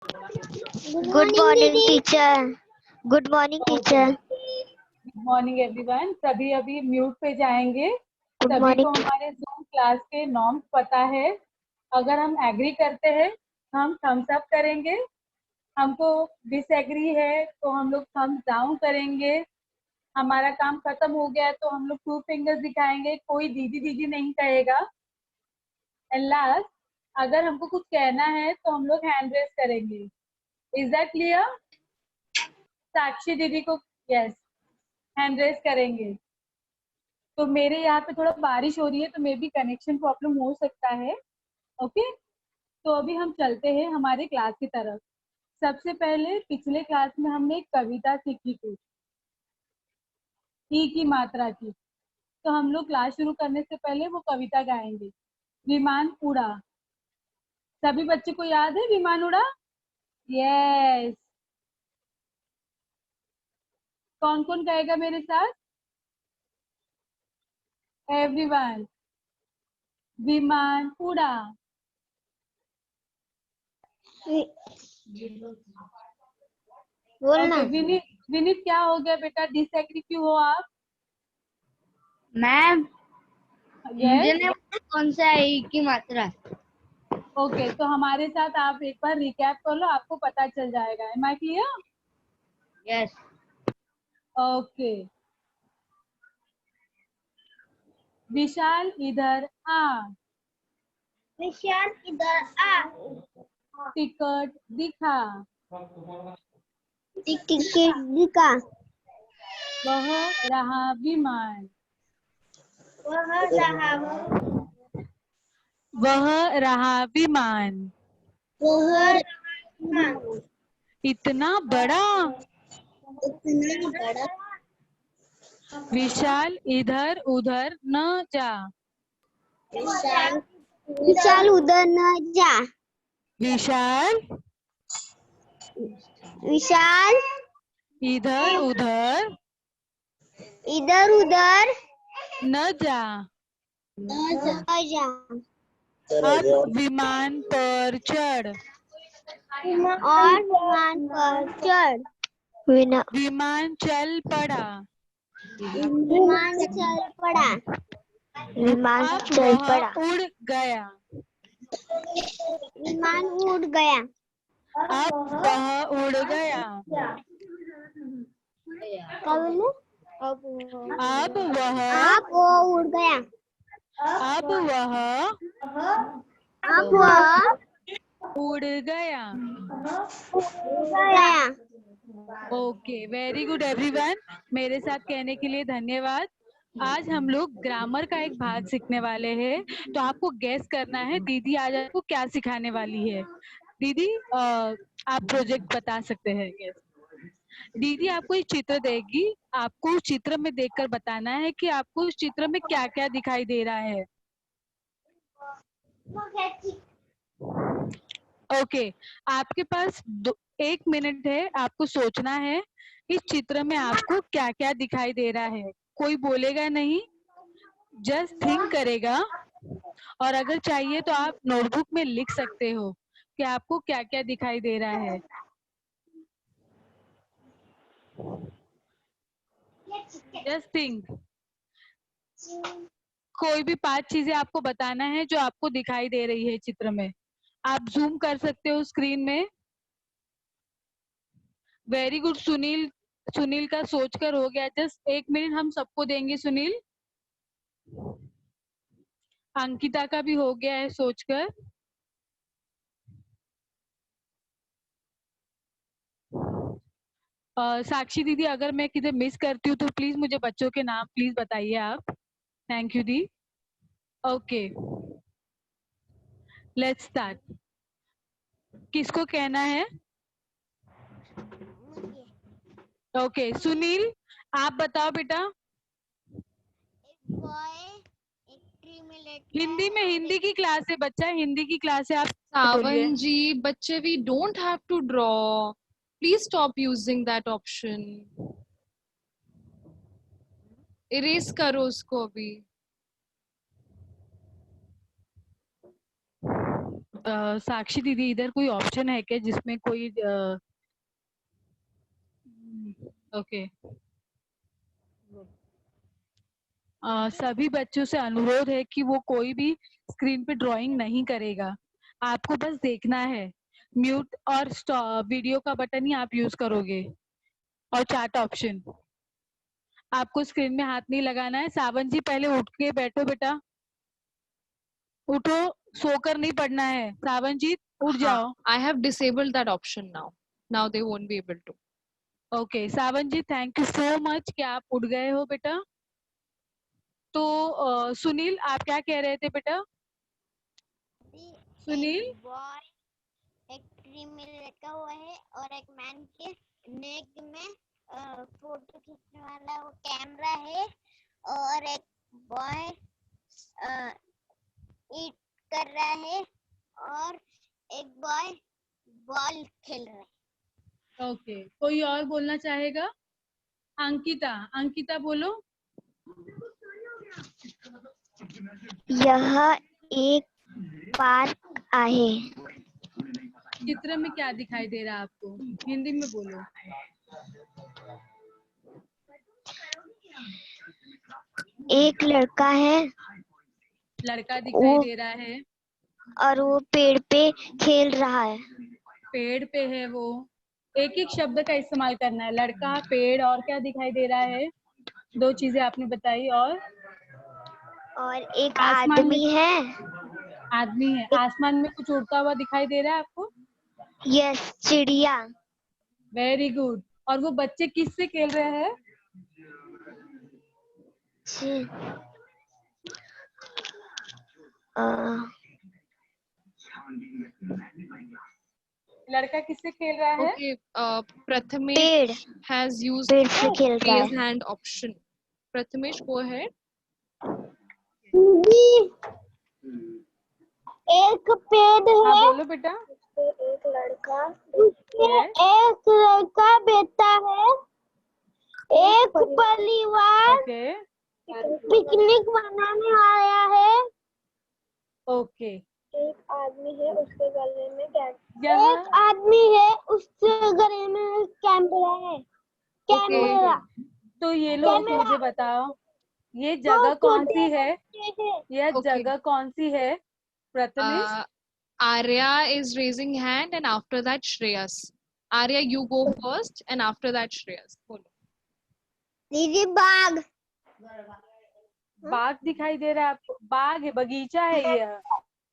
Good morning, teacher. Good morning, teacher. Good morning everyone. सभी अभी mute पे जाएंगे। Good सभी morning. को हमारे जूम क्लास के नॉर्म्स पता है। अगर हम एग्री करते हैं हम थम्स अप करेंगे, हमको डिसएग्री है तो हम लोग थम्स डाउन करेंगे। हमारा काम खत्म हो गया तो हम लोग 2 फिंगर्स दिखाएंगे, कोई दीदी दीदी नहीं कहेगा। एंड लास्ट, अगर हमको कुछ कहना है तो हम लोग हैंड रेस करेंगे। Is that clear? साक्षी दीदी को यस हैंड रेस करेंगे। तो मेरे यहाँ पे थोड़ा बारिश हो रही है तो मे बी कनेक्शन प्रॉब्लम हो सकता है। ओके, तो अभी हम चलते हैं हमारे क्लास की तरफ। सबसे पहले पिछले क्लास में हमने एक कविता सीखी थी ई की मात्रा की। तो हम लोग क्लास शुरू करने से पहले वो कविता गाएंगे। विमान उड़ा। सभी बच्चे को याद है विमान उड़ा? यस। कौन कौन गाएगा मेरे साथ? एवरीवन। विमान उड़ा। बोलना। ओके विनीत, विनीत क्या हो गया बेटा, डिसएग्री क्यों हो आप? मैम मुझे यस। नहीं पता कौन सा है ई की मात्रा। ओके, तो हमारे साथ आप एक बार रिकैप कर लो, आपको पता चल जाएगा। Am I clear? Yes. Okay. Vishal इधर आ। विशाल इधर आ। टिकट दिखा। टिकट दिखा। वह रहा विमान। वह रहा वह रहा विमान। वह इतना बड़ा। इतना बड़ा। विशाल इधर उधर न जा। विशाल विशाल उधर न जा। विशाल विशाल इधर उधर इधर उधर न जा। न जा। अब विमान पर चढ़। और विमान पर चढ़। विमान चल पड़ा। विमान चल पड़ा। विमान अब चल वह पड़ा। उड़ गया। विमान उड़ गया। अब वह उड़ गया। क्या बोले? अब वह आप वो उड़ गया। अब वह अब वह उड़ गया। उड़ गया। Okay, very good everyone. मेरे साथ कहने के लिए धन्यवाद। आज हम लोग ग्रामर का एक भाग सीखने वाले हैं। तो आपको गेस करना है दीदी आज आपको क्या सिखाने वाली है। दीदी आप प्रोजेक्ट बता सकते हैं। गेस। दीदी आपको एक चित्र देगी, आपको उस चित्र में देखकर बताना है कि आपको उस चित्र में क्या क्या दिखाई दे रहा है। ओके, आपके पास 1 मिनट है, आपको सोचना है इस चित्र में आपको क्या क्या दिखाई दे रहा है। कोई बोलेगा नहीं, जस्ट थिंक करेगा। और अगर चाहिए तो आप नोटबुक में लिख सकते हो कि आपको क्या क्या दिखाई दे रहा है। Just think. कोई भी 5 चीजें आपको बताना है जो आपको दिखाई दे रही है चित्र में। आप जूम कर सकते हो स्क्रीन में। Very good Sunil. सुनील का सोचकर हो गया। जस्ट 1 मिनट हम सबको देंगे सुनील। अंकिता का भी हो गया है सोचकर। साक्षी दीदी अगर मैं किधर मिस करती हूँ तो प्लीज मुझे बच्चों के नाम प्लीज बताइए आप। Thank you the. Okay, let's start. किसको कहना है? ओके सुनील, आप बताओ बेटा। हिंदी में, हिंदी की क्लास है बच्चा, हिंदी की क्लास है। आप बोलिए। Savan ji, बच्चे, we don't have to draw. Please stop using that option. Erase करो उसको अभी। साक्षी दीदी, इधर कोई ऑप्शन है क्या जिसमें कोई ओके। सभी बच्चों से अनुरोध है कि वो कोई भी स्क्रीन पे ड्राइंग नहीं करेगा। आपको बस देखना है। म्यूट और वीडियो का बटन ही आप यूज करोगे और चैट ऑप्शन। आपको स्क्रीन में हाथ नहीं लगाना है। सावन जी पहले उठ के बैठो बेटा, उठो, सोकर नहीं पढ़ना है। सावन जी उठ जाओ। I have disabled that option now. Now they won't be able to. Okay Sawan ji, thank you so much कि आप उठ गए हो बेटा। तो सुनील, आप क्या कह रहे थे बेटा? सुनील, एक बॉय एक ट्री में लटका हुआ है और एक मैन के नेक में फोटो खींचने वाला वो कैमरा है और एक बॉय ईट कर रहा है और एक बॉय बॉल खेल रहा है। ओके, कोई और बोलना चाहेगा? अंकिता, अंकिता बोलो। यह एक पार्क आहे। चित्र में क्या दिखाई दे रहा है आपको? हिंदी में बोलो। एक लड़का है लड़का दिखाई दे रहा है और वो पेड़ पे खेल रहा है। पेड़ पे है वो। एक एक शब्द का इस्तेमाल करना है। लड़का, पेड़, और क्या दिखाई दे रहा है? दो चीजें आपने बताई। और एक आसमान आदमी में है। आदमी है। आसमान में कुछ उड़ता हुआ दिखाई दे रहा है आपको? यस, चिड़िया। Very good. और वो बच्चे किससे खेल रहे हैं? लड़का किससे खेल रहा है? Okay, Prathamesh पेड़ has used पेड़ से खेल रहा raise है। hand option. Prathamesh, go ahead. एक पेड़ हाँ है, बोलो बेटा। एक लड़का Yes. एक लड़का बैठा है, एक परिवार ओके पिकनिक मनाने आया है। ओके। एक आदमी है, उसके गले में यहाँ एक आदमी है, उसके गले में कैमरा है। कैमरा तो ये लोग मुझे बताओ, ये जगह कौन सी है? यह Okay. जगह कौन सी है Prathamesh? Arya is raising hand and after that Shreyas. Arya, you go first and after that Shreyas. बोलो। दीदी बाग बाग दिखाई दे रहा है आपको? बाग है, बगीचा है यह।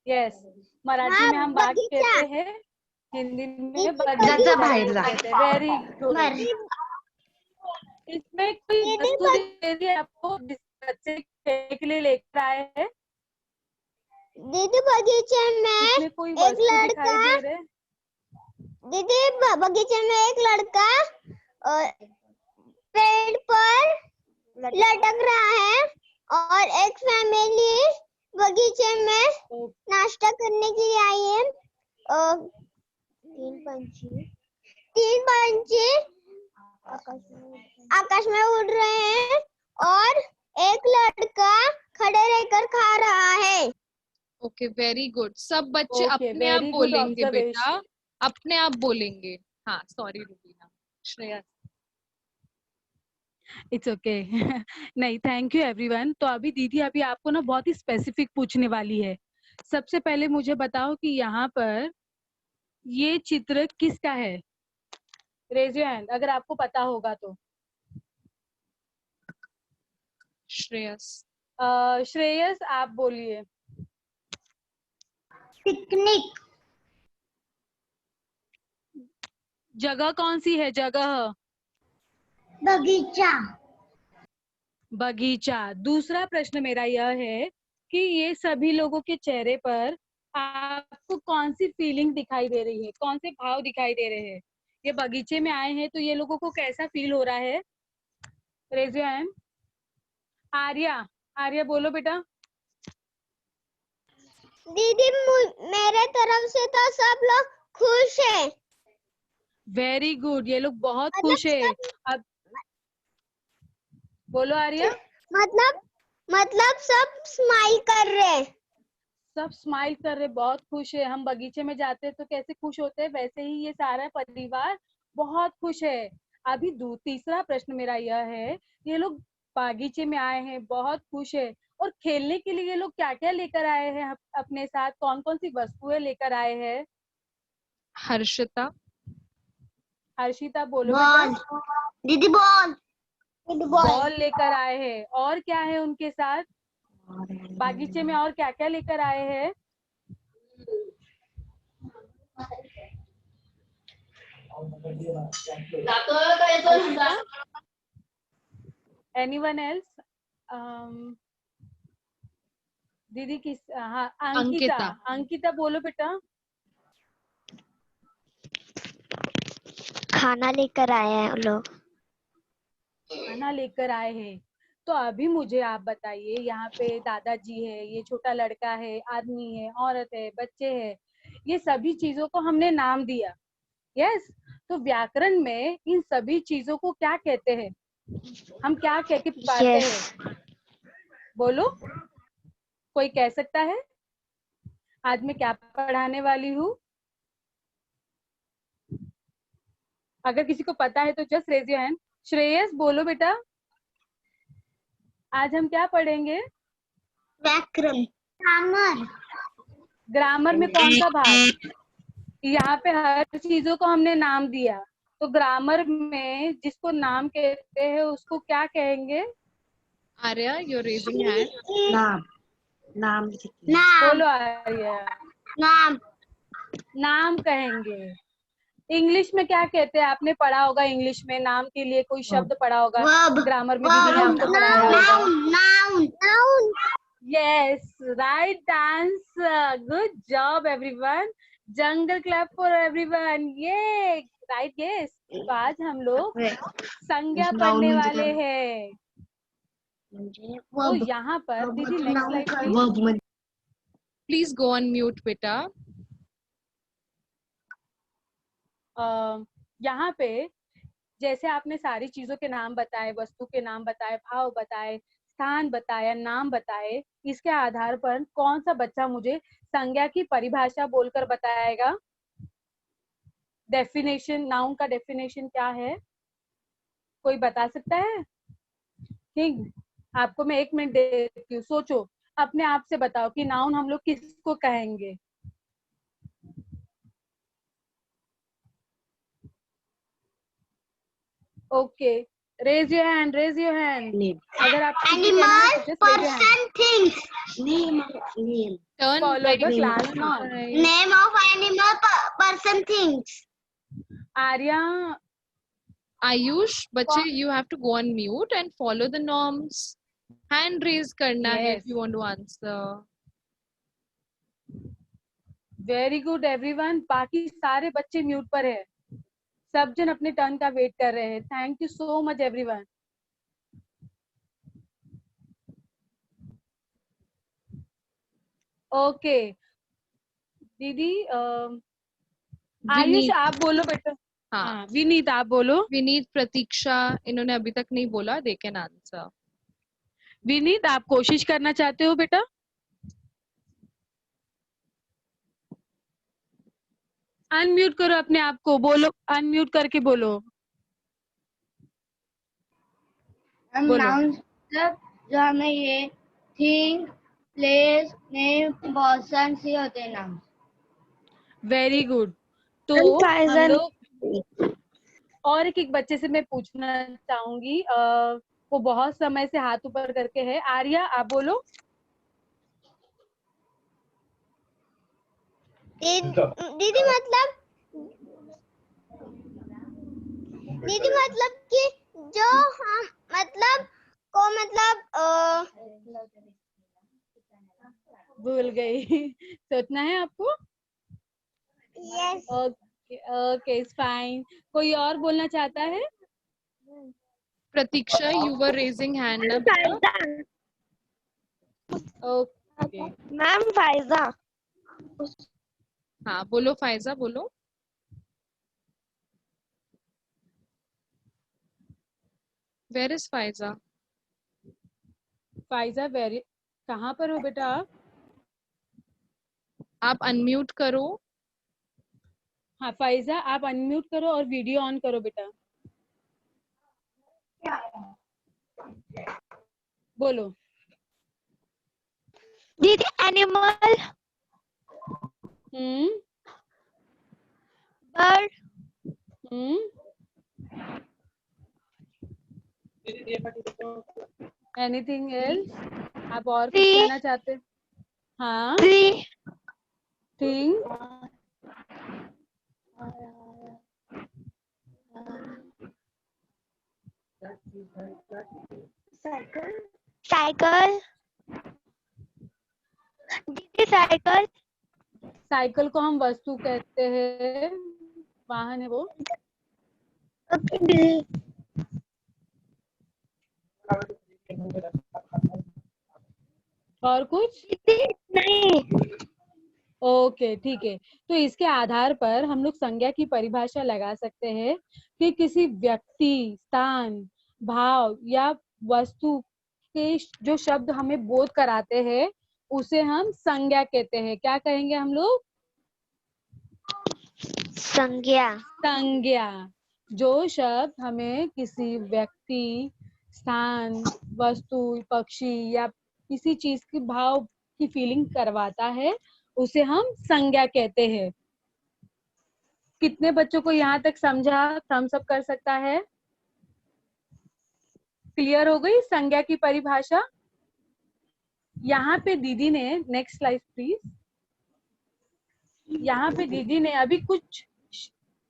यस, मराठी में हम बाग कहते हैं, हिंदी में बगीचा कहते हैं। Very good. इसमें कोई वस्तु दे दी आपको जिस बच्चे खेलने के लिए लेकर आए हैं? दीदी बगीचे में इसमें कोई एक वस्तु लड़का, दिखाई दे रहे? दीदी बगीचे में एक लड़का पेड़ पर लटक रहा है और एक फैमिली बगीचे में नाश्ता करने के लिए आई है। तीन पंछी आकाश में उड़ रहे हैं और एक लड़का खड़े रहकर खा रहा है। Okay, very good. सब बच्चे Okay, अपने आप very good बोलेंगे बेटा, observation. अपने आप बोलेंगे। हाँ, sorry Rubina. Shreya. It's okay. नहीं, थैंक यू एवरीवन। तो अभी दीदी अभी आपको ना बहुत ही स्पेसिफिक पूछने वाली है। सबसे पहले मुझे बताओ कि यहाँ पर ये चित्र किसका है? रेज योर हैंड अगर आपको पता होगा तो। श्रेयस। श्रेयस, आप बोलिए। पिकनिक। जगह कौन सी है? जगह बगीचा। बगीचा। दूसरा प्रश्न मेरा यह है कि ये सभी लोगों के चेहरे पर आपको कौन सी फीलिंग दिखाई दे रही है? कौन से भाव दिखाई दे रहे हैं? ये बगीचे में आए हैं तो ये लोगों को कैसा फील हो रहा है? Raise your hand. Arya, Arya बोलो बेटा। दीदी मेरे तरफ से तो सब लोग खुश हैं। वेरी गुड, ये लोग बहुत खुश है। अब बोलो आर्या। मतलब सब स्माइल कर रहे हैं। सब स्माइल कर रहे, बहुत खुश है। हम बगीचे में जाते हैं तो कैसे खुश होते हैं, वैसे ही ये सारा परिवार बहुत खुश है। अभी तीसरा प्रश्न मेरा यह है, ये लोग बागीचे में आए हैं, बहुत खुश है, और खेलने के लिए ये लोग क्या क्या लेकर आए हैं अपने साथ, कौन कौन सी वस्तुएं लेकर आए हैं? हर्षिता, हर्षिता बोलो बेटा। बॉल दीदी, बॉल दीदी, बॉल बॉल लेकर आए हैं, और क्या है उनके साथ बागीचे में, और क्या क्या लेकर आए हैं? Anyone else? दीदी किस, हाँ अंकिता। अंकिता। अंकिता बोलो बेटा। खाना लेकर आए हैं लोग। खाना लेकर आए हैं। तो अभी मुझे आप बताइए, यहाँ पे दादाजी है, ये छोटा लड़का है, आदमी है, औरत है, बच्चे हैं, ये सभी चीजों को हमने नाम दिया। यस। तो व्याकरण में इन सभी चीजों को क्या कहते हैं? हम क्या कह के पुकारते यस, हैं? बोलो, कोई कह सकता है? आज मैं क्या पढ़ाने वाली हूँ? अगर किसी को पता है तो just raise your hand. Shreyas बोलो बेटा, आज हम क्या पढ़ेंगे? व्याकरण, ग्रामर। ग्रामर में कौन सा भाग? यहाँ पे हर चीजों को हमने नाम दिया, तो ग्रामर में जिसको नाम कहते हैं उसको क्या कहेंगे? Arya, you're raising hand. नाम, नाम, बोलो आर्या। नाम, नाम कहेंगे। इंग्लिश में क्या कहते हैं? आपने पढ़ा होगा इंग्लिश में नाम के लिए कोई शब्द पढ़ा होगा, वर्ब, ग्रामर में दीदी ने आपको पढ़ाया होगा। Noun, noun, noun. Yes, right answer, good job everyone. Jungle clap for everyone, ये राइट। यस, तो आज हम लोग संज्ञा पढ़ने वाले हैं। तो यहाँ पर दीदी next slide please. Please go on mute, beta. यहाँ पे जैसे आपने सारी चीजों के नाम बताए, वस्तु के नाम बताए, भाव बताए, स्थान बताया, नाम बताए, इसके आधार पर कौन सा बच्चा मुझे संज्ञा की परिभाषा बोलकर बताएगा? डेफिनेशन, नाउन का डेफिनेशन क्या है? कोई बता सकता है? ठीक, आपको मैं 1 मिनट देती हूँ, सोचो, अपने आप से बताओ कि नाउन हम लोग किसको कहेंगे? Okay, raise your hand, raise your hand. अगर आप कुछ भी कहना है तो just raise your hand. Person, things. Name, Turn Follow very the class norm. right. Name of animal, person, things. Arya, Ayush, बच्चे, you have to go on mute and follow the norms. Hand raise करना है Yes. if you want to answer. Very good everyone. बाकी सारे बच्चे mute पर है, सब जन अपने टर्न का वेट कर रहे हैं। Thank you so much everyone. Okay दीदी, आयुष विनीत, आप बोलो बेटा। हाँ, हाँ विनीत आप बोलो। विनीत, प्रतीक्षा, इन्होंने अभी तक नहीं बोला, they can answer. विनीत आप कोशिश करना चाहते हो बेटा? अनम्यूट करो अपने आप को, बोलो, अनम्यूट करके बोलो। हम बोलो। नाउन मतलब जो हमें ये थिंग, प्लेस, नेम, पर्सन से होते हैं नाम। Very good. तो हम लोग और एक बच्चे से मैं पूछना चाहूंगी, वो बहुत समय से हाथ ऊपर करके है। आर्या आप बोलो। दीदी मतलब, दीदी मतलब कि जो, हाँ, मतलब को, मतलब भूल गई सोचना है आपको? यस। Okay okay, fine. कोई और बोलना चाहता है? प्रतीक्षा, you were raising hand ना बेटा? ओके मैम फायदा। हाँ बोलो फायजा, बोलो। Where is Faiza? Pfizer, very, कहाँ पर हो बेटा आप? आप अनम्यूट करो। हाँ फाइजा, आप अनम्यूट करो और वीडियो ऑन करो बेटा। बोलो। दीदी एनिमल, हम्म बर्ड, हम्म एनीथिंग एल्स? आप और कुछ ट्री, कहना चाहते? हाँ। ट्री, थिंग, साइकिल, दीदी साइकिल, साइकिल को हम वस्तु कहते हैं, वाहन है वो। ओके दीदी। और कुछ? दीदी नहीं, ओके ठीक है। तो इसके आधार पर हम लोग संज्ञा की परिभाषा लगा सकते हैं कि किसी व्यक्ति, स्थान, भाव या वस्तु के जो शब्द हमें बोध कराते हैं उसे हम संज्ञा कहते हैं। क्या कहेंगे हम लोग? संज्ञा। संज्ञा। जो शब्द हमें किसी व्यक्ति, स्थान, वस्तु, पक्षी या किसी चीज की भाव की फीलिंग करवाता है उसे हम संज्ञा कहते हैं। कितने बच्चों को यहाँ तक समझा? थम्स अप कर सकता है। क्लियर हो गई संज्ञा की परिभाषा? यहाँ पे दीदी ने, नेक्स्ट स्लाइड प्लीज। यहाँ पे दीदी ने अभी कुछ,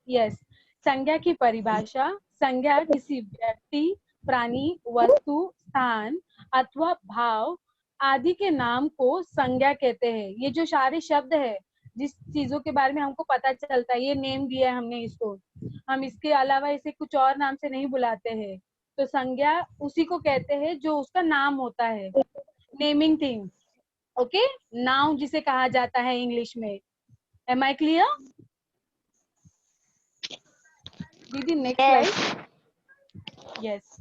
यस, संज्ञा की परिभाषा। संज्ञा किसी व्यक्ति, प्राणी, वस्तु, स्थान अथवा भाव आदि के नाम को संज्ञा कहते हैं। ये जो सारे शब्द है, जिस चीजों के बारे में हमको पता चलता है, ये नेम दिया है हमने इसको, हम इसके अलावा इसे कुछ और नाम से नहीं बुलाते हैं। तो संज्ञा उसी को कहते हैं जो उसका नाम होता है, नेमिंग थिंग। ओके, नाउन जिसे कहा जाता है इंग्लिश में। Am I clear? दीदी नेक्स्ट स्लाइड। यस।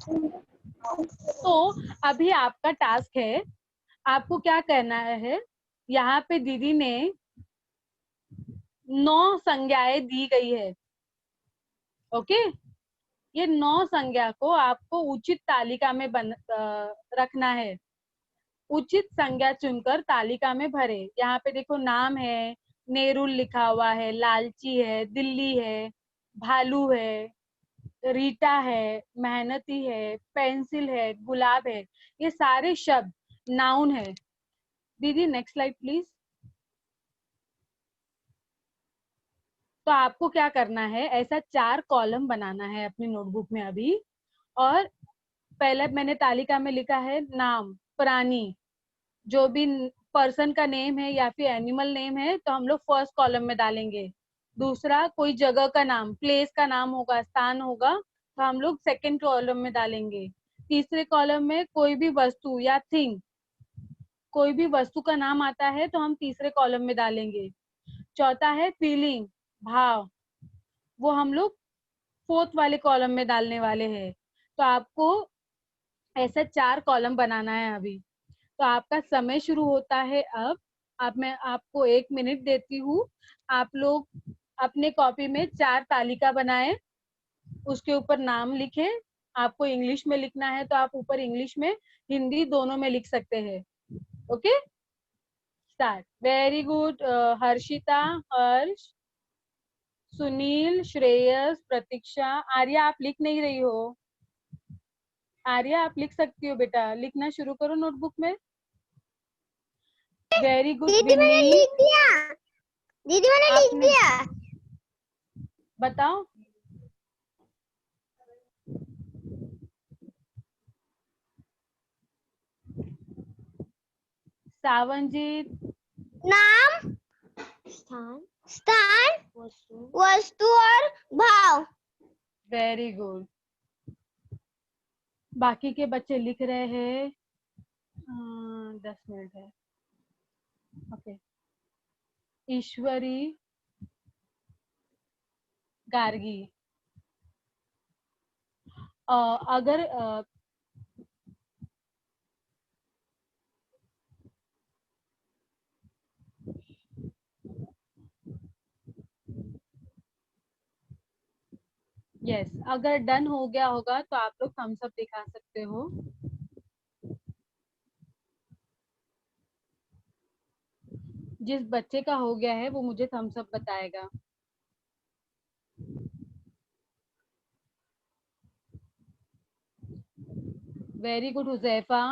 तो अभी आपका टास्क है, आपको क्या करना है। यहाँ पे दीदी ने 9 संज्ञाएं दी गई है। ओके, ये 9 संज्ञा को आपको उचित तालिका में रखना है। उचित संज्ञा चुनकर तालिका में भरे। यहाँ पे देखो नाम है, नेरुल लिखा हुआ है, लालची है, दिल्ली है, भालू है, रीटा है, मेहनती है, पेंसिल है, गुलाब है, ये सारे शब्द नाउन है। दीदी नेक्स्ट स्लाइड प्लीज। तो आपको क्या करना है, ऐसा 4 कॉलम बनाना है अपनी नोटबुक में अभी। और पहले मैंने तालिका में लिखा है नाम, प्राणी, जो भी पर्सन का नेम है या फिर एनिमल नेम है तो हम लोग फर्स्ट कॉलम में डालेंगे। दूसरा कोई जगह का नाम, प्लेस का नाम होगा, स्थान होगा, तो हम लोग सेकंड कॉलम में डालेंगे। तीसरे कॉलम में कोई भी वस्तु या थिंग, कोई भी वस्तु का नाम आता है तो हम तीसरे कॉलम में डालेंगे। चौथा है फीलिंग, भाव, वो हम लोग फोर्थ वाले कॉलम में डालने वाले हैं। तो आपको ऐसा 4 कॉलम बनाना है अभी। तो आपका समय शुरू होता है अब। आप, मैं आपको 1 मिनट देती हूँ। आप लोग अपने कॉपी में 4 तालिका बनाएं, उसके ऊपर नाम लिखें। आपको इंग्लिश में लिखना है तो आप ऊपर इंग्लिश में, हिंदी दोनों में लिख सकते हैं। Okay, start. Very good. Harshita, Harsh, Sunil, Shreyas, Pratiksha. Arya आप लिख नहीं रही हो। आर्या आप लिख सकती हो बेटा, लिखना शुरू करो नोटबुक में। वेरी गुड दीदी मैंने विनी। लिख दिया, दीदी मैंने लिख आपने, दिया। बताओ। सावनजीत, नाम, स्थान, स्थान, वस्तु और भाव। Very good. बाकी के बच्चे लिख रहे हैं। 10 मिनट है। ओके, ईश्वरी, गार्गी। अगर यस, अगर डन हो गया होगा तो आप लोग थम्स अप दिखा सकते हो। जिस बच्चे का हो गया है वो मुझे थम्स अप बताएगा। वेरी गुड हुजैफा,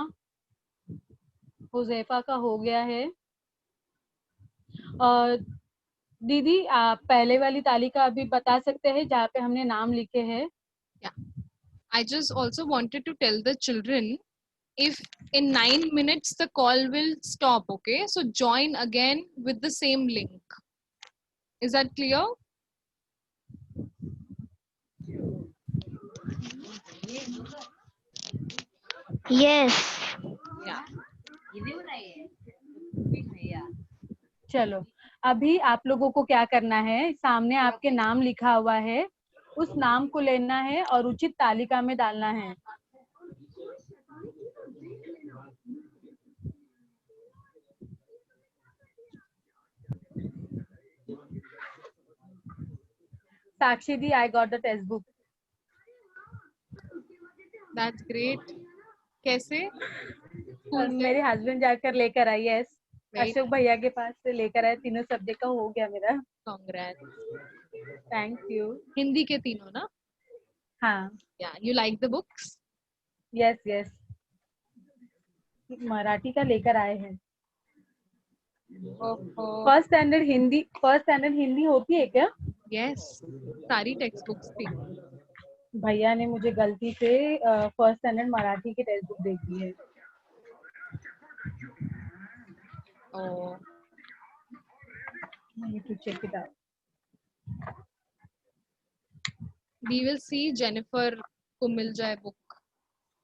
हुजैफा का हो गया है। और दीदी आप पहले वाली तालिका अभी बता सकते हैं जहाँ पे हमने नाम लिखे हैं? I just also wanted to tell the children, if in 9 minutes the call will stop, okay? So join again with the same link. Is that clear? Yes. Yeah. चलो, अभी आप लोगों को क्या करना है, सामने आपके नाम लिखा हुआ है, उस नाम को लेना है और उचित तालिका में डालना है। साक्षी दी, I got the textbook. That's great. कैसे? School से? मेरे हस्बैंड जाकर लेकर आई है। Very अशोक भैया के पास से लेकर आए, तीनों सब्जेक्ट का हो गया मेरा। Congrats. Thank you. हिंदी के तीनों ना? हाँ, Yeah. You like the books? Yes yes, Marathi का लेकर आए हैं। Oh. फर्स्ट स्टैंडर्ड हिंदी होती है क्या? Yes. सारी टेक्स्ट बुक्स थी। भैया ने मुझे गलती से फर्स्ट स्टैंडर्ड मराठी की टेक्स्ट बुक दे दी है। Oh. I need to check it out. We will see Jennifer को मिल जाए book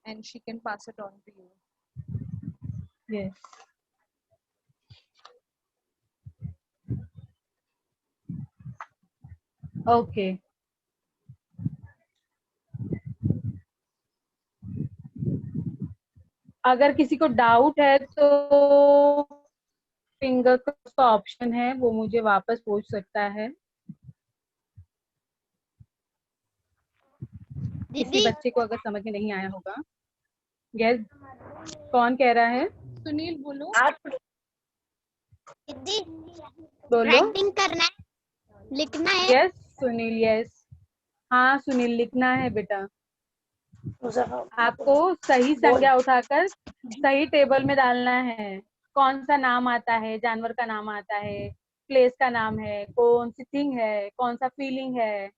and she can pass it on to you. Yes. Okay. अगर किसी को डाउट है तो फिंगर का ऑप्शन है, वो मुझे वापस पूछ सकता है। किसी दीदी बच्चे को अगर समझ में नहीं आया होगा। यस, कौन कह रहा है? सुनील बोलो। दीदी बोलो। राइटिंग करना है, लिखना है। Yes Sunil, yes. हाँ सुनील, लिखना है बेटा। आपको सही संज्ञा उठाकर सही टेबल में डालना है। कौन सा नाम आता है, जानवर का नाम आता है, प्लेस का नाम है, कौन सी थिंग है, कौन सा फीलिंग है।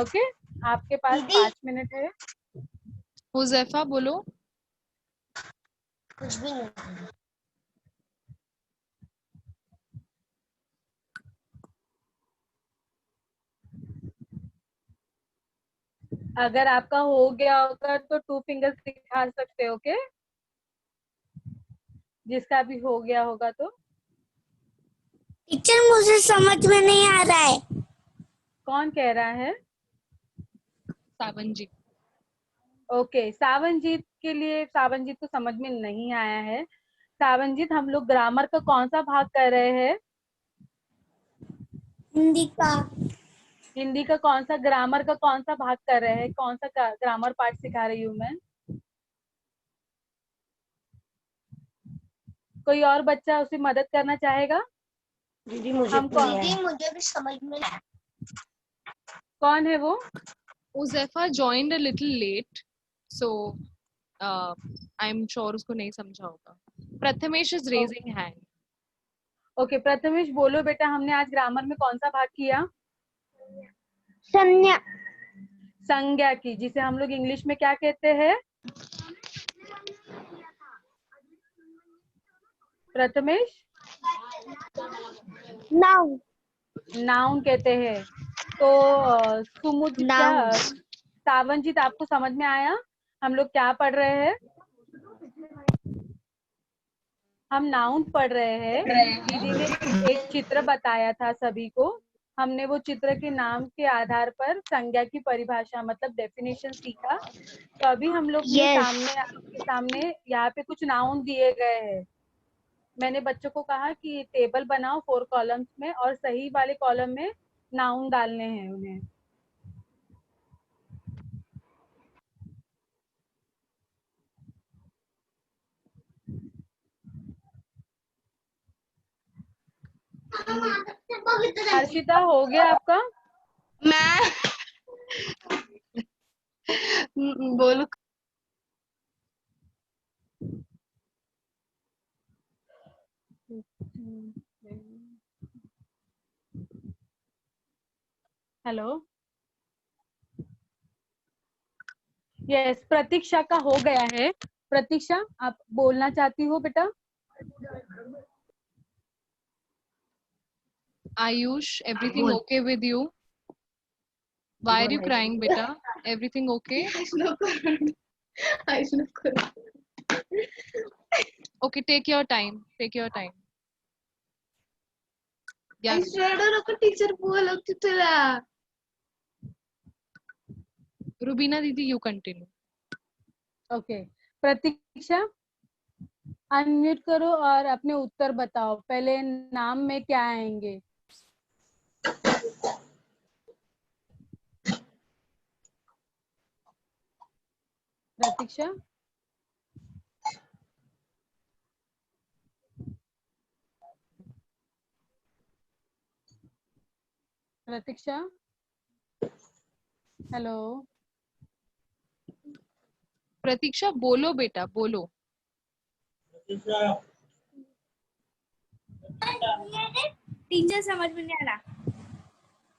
ओके, आपके पास दीदी 5 मिनट है। हुजैफा बोलो। कुछ भी नहीं। अगर आपका हो गया होगा तो 2 फिंगर्स दिखा सकते हो। ओके, जिसका भी हो गया होगा तो। टीचर मुझे समझ में नहीं आ रहा है। कौन कह रहा है? सावन जी। ओके, सावनजीत के लिए, सावनजीत को समझ में नहीं आया है। सावनजीत, हम लोग ग्रामर का कौन सा भाग कर रहे हैं? हिंदी का। हिंदी का कौन सा, ग्रामर का कौन सा भाग कर रहे हैं? कौन सा ग्रामर पार्ट सिखा रही हूँ मैं? कोई और बच्चा उसे मदद करना चाहेगा? दीदी मुझे भी समझ में नहीं आया। कौन है वो? Huzaifa joined a little late, so I'm sure उसको नहीं समझा होगा। Prathamesh is raising hand. Okay, Prathamesh बोलो बेटा, हमने आज ग्रामर में कौन सा भाग किया? संज्ञा। संज्ञा की, जिसे हम लोग इंग्लिश में क्या कहते हैं? प्रथमेश, नाउन। नाउन कहते हैं। तो सुमुद क्या, Nouns. सावनजीत आपको समझ में आया हम लोग क्या पढ़ रहे हैं? हम नाउन पढ़ रहे हैं। दीदी ने एक चित्र बताया था सभी को, हमने वो चित्र के नाम के आधार पर संज्ञा की परिभाषा मतलब डेफिनेशन सीखा। तो अभी हम लोग ने Yes. आपके सामने यहाँ पे कुछ नाउन दिए गए हैं। मैंने बच्चों को कहा कि टेबल बनाओ 4 कॉलम्स में और सही वाले कॉलम में नाउन डालने हैं उन्हें। हर्षिता हो गया आपका? मैं बोलू? हेलो, यस, प्रतीक्षा का हो गया है। प्रतीक्षा, आप बोलना चाहती हो बेटा? Ayush, everything okay with you? Why are you crying, beta? Everything okay? Okay, take your time. Take your time. Yeah. Teacher बोलती तुला. Rubina Didi, you continue. Okay, Pratiksha unmute करो और अपने उत्तर बताओ। पहले नाम में क्या आएंगे? प्रतीक्षा, प्रतीक्षा, हेलो, प्रतीक्षा बोलो बेटा, बोलो. टीचर समझ में नहीं आ रहा.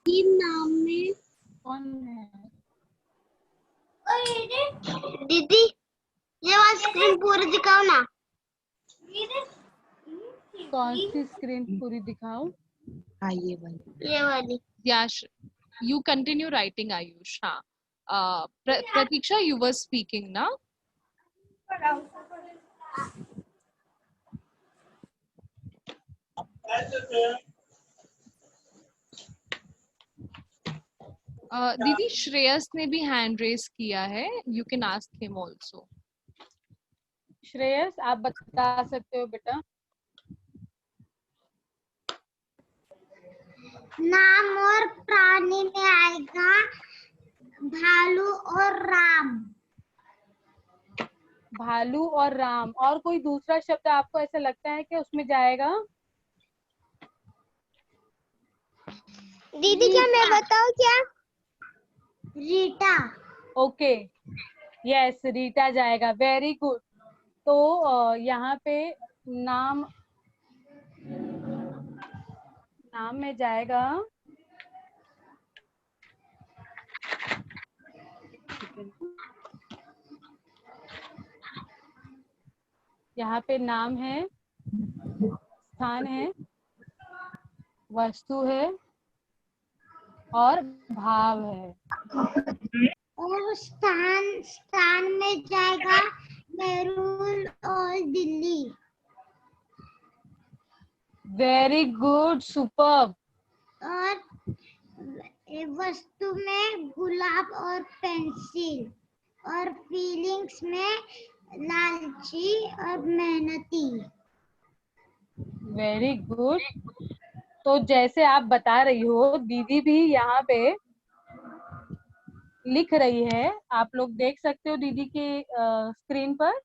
नाम में कौन है? दीदी ये वाला स्क्रीन पूरी दिखाओ ना. कौन सी स्क्रीन पूरी दिखाऊं? हाँ ये वाली. ये वाली. Yeah, you continue writing, Ayush. हाँ. Pratiksha, you were speaking now. दीदी श्रेयस ने भी हैंड रेस किया है. You can ask him also. Shreyas, आप बता सकते हो बेटा? नाम और प्राणी में आएगा भालू और राम. भालू और राम. और कोई दूसरा शब्द आपको ऐसा लगता है कि उसमें जाएगा? दीदी क्या मैं बताऊं क्या? रीटा. ओके, यस, रीटा जाएगा. Very good. तो यहाँ पे नाम में जाएगा यहाँ पे नाम है, स्थान है, वस्तु है और भाव है. और स्थान में जाएगा नेहरू और दिल्ली. Very good, superb. और वस्तु में गुलाब और पेंसिल. और फीलिंग्स में लालची और मेहनती. Very good. तो जैसे आप बता रही हो, दीदी भी यहाँ पे लिख रही है. आप लोग देख सकते हो दीदी के स्क्रीन पर.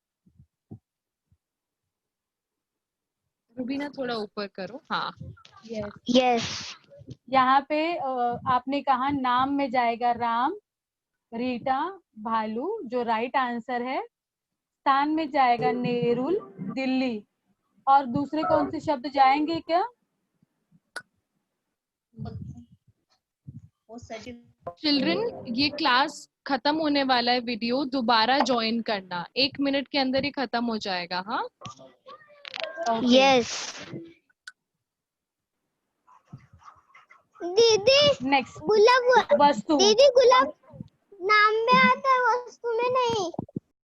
रुबीना थोड़ा ऊपर करो. हाँ. यस. यहाँ पे आपने कहा नाम में जाएगा राम, रीटा, भालू, जो राइट आंसर है. स्थान में जाएगा नेरुल, दिल्ली. और दूसरे कौन से शब्द जाएंगे क्या? चिल्ड्रन, ये क्लास खत्म होने वाला है. वीडियो दोबारा ज्वाइन करना. 1 मिनट के अंदर ही खत्म हो जाएगा. हाँ. यस. दीदी नेक्स्ट, गुलाब. वस्तु. दीदी गुलाब नाम में आता है वस्तु में नहीं.